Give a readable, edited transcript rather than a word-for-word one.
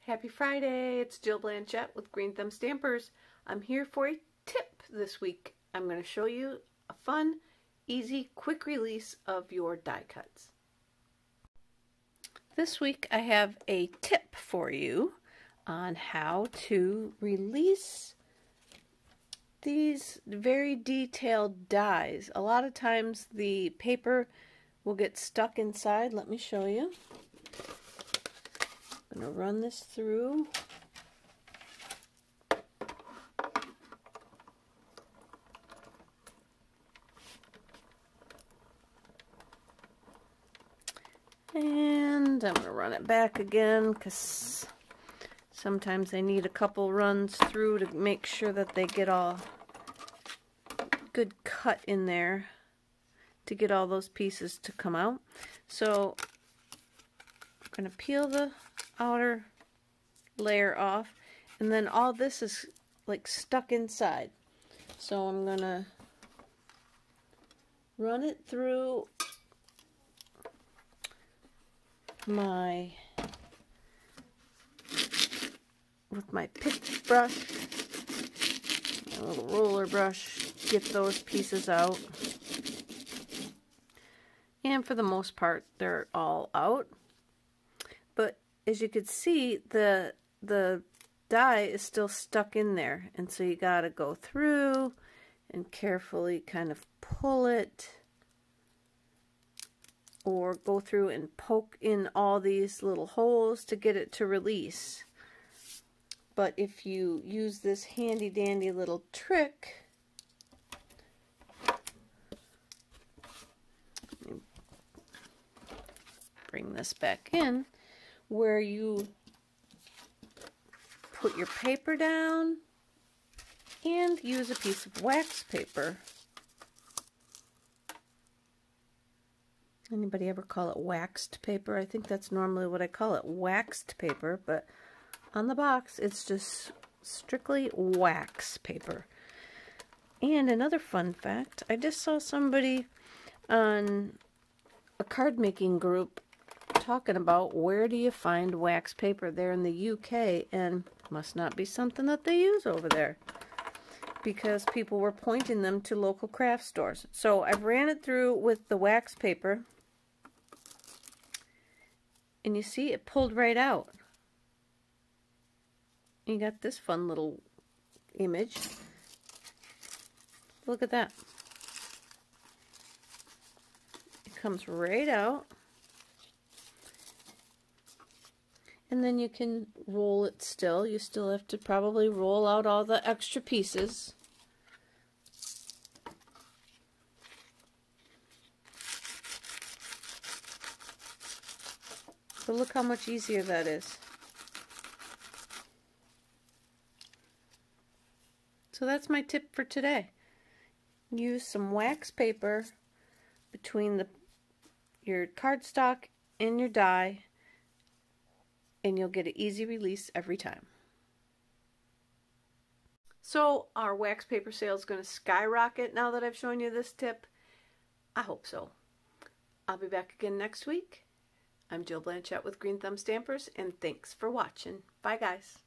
Happy Friday! It's Jill Blanchette with Green Thumb Stampers. I'm here for a tip this week. I'm going to show you a fun, easy, quick release of your die cuts. This week I have a tip for you on how to release these very detailed dies. A lot of times the paper will get stuck inside. Let me show you. I'm going to run this through. And I'm going to run it back again because sometimes I need a couple runs through to make sure that they get all good cut in there to get all those pieces to come out. So I'm going to peel the outer layer off, and then all this is like stuck inside. So I'm going to run it through with my pick brush, a little roller brush, get those pieces out. And for the most part, they're all out. But as you can see, the die is still stuck in there, and so you got to go through and carefully kind of pull it, or go through and poke in all these little holes to get it to release. But if you use this handy dandy little trick, bring this back in, where you put your paper down and use a piece of wax paper. Anybody ever call it waxed paper? I think that's normally what I call it, waxed paper, but on the box it's just strictly wax paper. And another fun fact, I just saw somebody on a card making group talking about where do you find wax paper there in the UK, and must not be something that they use over there, because people were pointing them to local craft stores. So I ran it through with the wax paper, and you see it pulled right out. You got this fun little image. Look at that. It comes right out. And then you can roll it still. You still have to probably roll out all the extra pieces. But look how much easier that is. So that's my tip for today. Use some wax paper between your cardstock and your die, and you'll get an easy release every time. So our wax paper sale is going to skyrocket now that I've shown you this tip. I hope so. I'll be back again next week. I'm Jill Blanchette with Green Thumb Stampers, and thanks for watching. Bye guys.